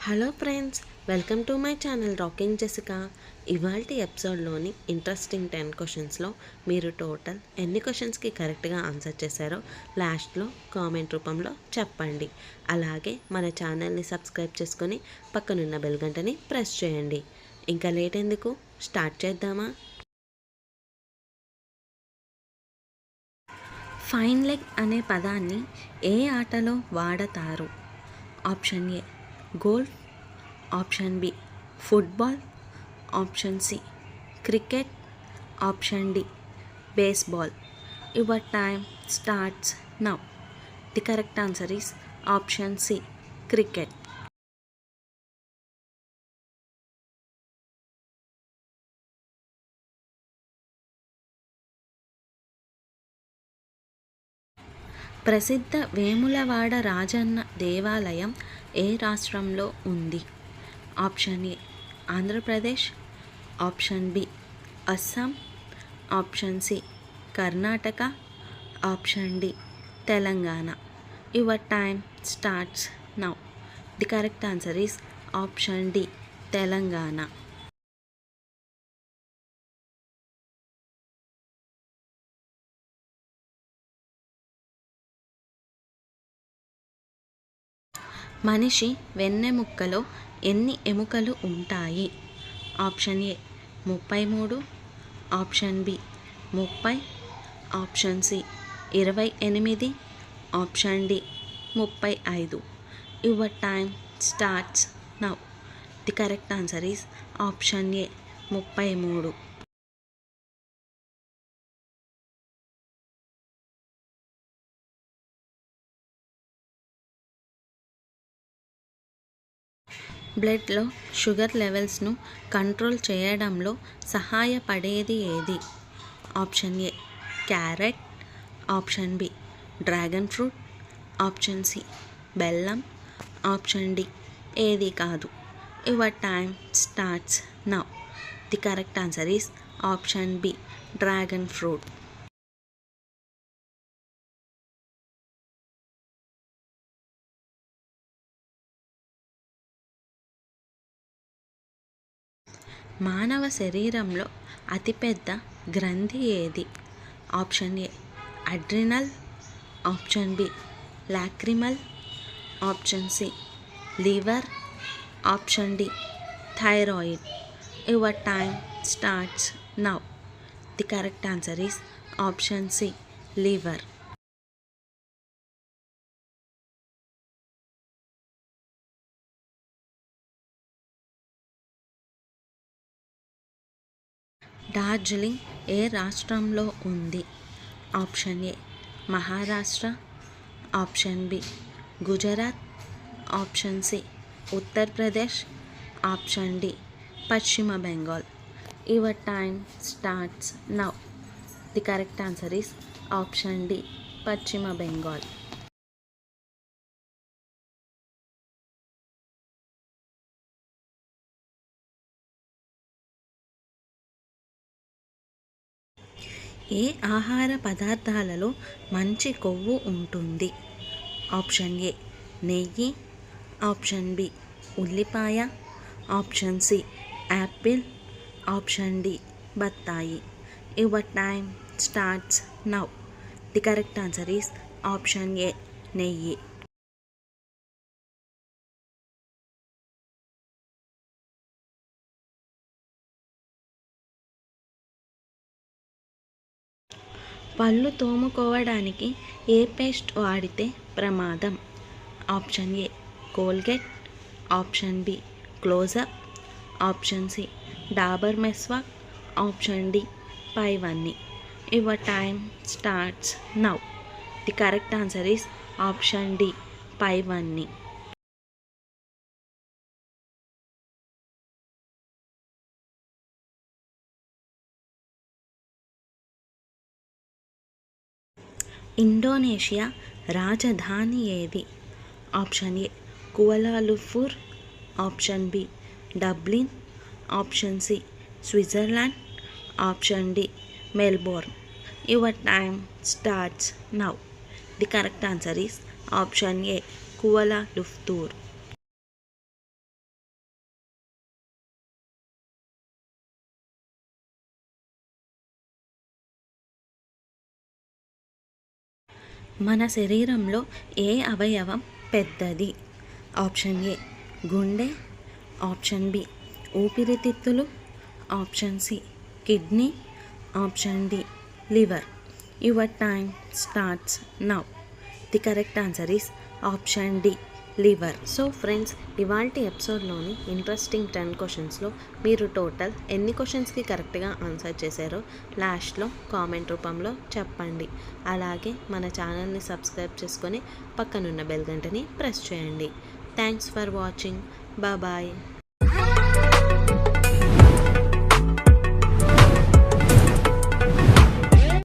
Hello friends, welcome to my channel rocking Jessica. ఇవాల్టి ఎపిసోడ్లోని interesting 10 క్వశ్చన్స్లో మీరు టోటల్ ఎన్ని క్వశ్చన్స్కి కరెక్ట్గా ఆన్సర్ చేశారో లాస్ట్లో కామెంట్ రూపంలో చెప్పండి. అలాగే మన ఛానల్ని సబ్స్క్రైబ్ చేసుకొని పక్కనున్న బెల్ గంటని ప్రెస్ చేయండి. ఇంకా లేట్ ఎందుకు, స్టార్ట్ చేద్దామా? ఫైన్ లెగ్ అనే పదాన్ని ఏ ఆటలో వాడతారు? Option A golf, option B football, option C cricket, option D baseball. Your time starts now. The correct answer is option C cricket. ప్రసిద్ధ వేములవాడ రాజన్న దేవాలయం ఏ రాష్ట్రంలో ఉంది? Option A Andhra Pradesh, option B Assam, option C Karnataka, option D Telangana. Your time starts now. The correct answer is option D Telangana. మనిషి వెన్నెముక్కలో ఎన్ని ఎముకలు ఉంటాయి? Option A 33, option B 30, option C 28, option D 35. Your time starts now. The correct answer is option A 33. బ్లడ్లో sugar లెవెల్స్ను control చేయడంలో సహాయపడేది ఏది? Option A carrot, option B dragon fruit, option C బెల్లం, ఆప్షన్ డి ఏది కాదు. Your time starts now. The correct answer is option B dragon fruit. మానవ శరీరంలో అతిపెద్ద గ్రంథి ఏది? Option A adrenal, option B lacrimal, option C liver, option D thyroid. Your time starts now. The correct answer is option C liver. Darjeeling ఏ రాష్ట్రంలో ఉంది? Option A Maharashtra, option B Gujarat, option C Uttar Pradesh, option D Paschim Bengal. Your time starts now. The correct answer is option D Paschim Bengal. ఏ ఆహార పదార్థాలలో మంచి కొవ్వు ఉంటుంది? Option A నెయ్యి, option B ఉల్లిపాయ, option C apple, option D బత్తాయి. Your time starts now. The correct answer is option A నెయ్యి. పళ్ళు తోముకోవడానికి ఏ పేస్ట్ వాడితే ప్రమాదం? Option A Colgate, option B Closeup, option C Dabur Meswak, option D పైవన్నీ. Your time starts now. The correct answer is option D పైవన్నీ. Indonesia రాజధాని ఏది? Option A Kuala Lumpur, option B Dublin, option C Switzerland, option D Melbourne. Your time starts now. The correct answer is option A Kuala Lumpur. మన శరీరంలో ఏ అవయవం పెద్దది? Option A గుండె, option B ఊపిరితిత్తులు, option C kidney, option D liver. Your time starts now. The correct answer is option D liver. So friends, ఇవాల్టి ఎపిసోడ్లోని interesting 10 క్వశ్చన్స్లో మీరు టోటల్ ఎన్ని క్వశ్చన్స్కి కరెక్ట్గా ఆన్సర్ చేశారో లాస్ట్లో కామెంట్ రూపంలో చెప్పండి. అలాగే మన ఛానల్ని సబ్స్క్రైబ్ చేసుకొని పక్కనున్న బెల్ గంటని ప్రెస్ చేయండి. Thanks for watching. బాయ్.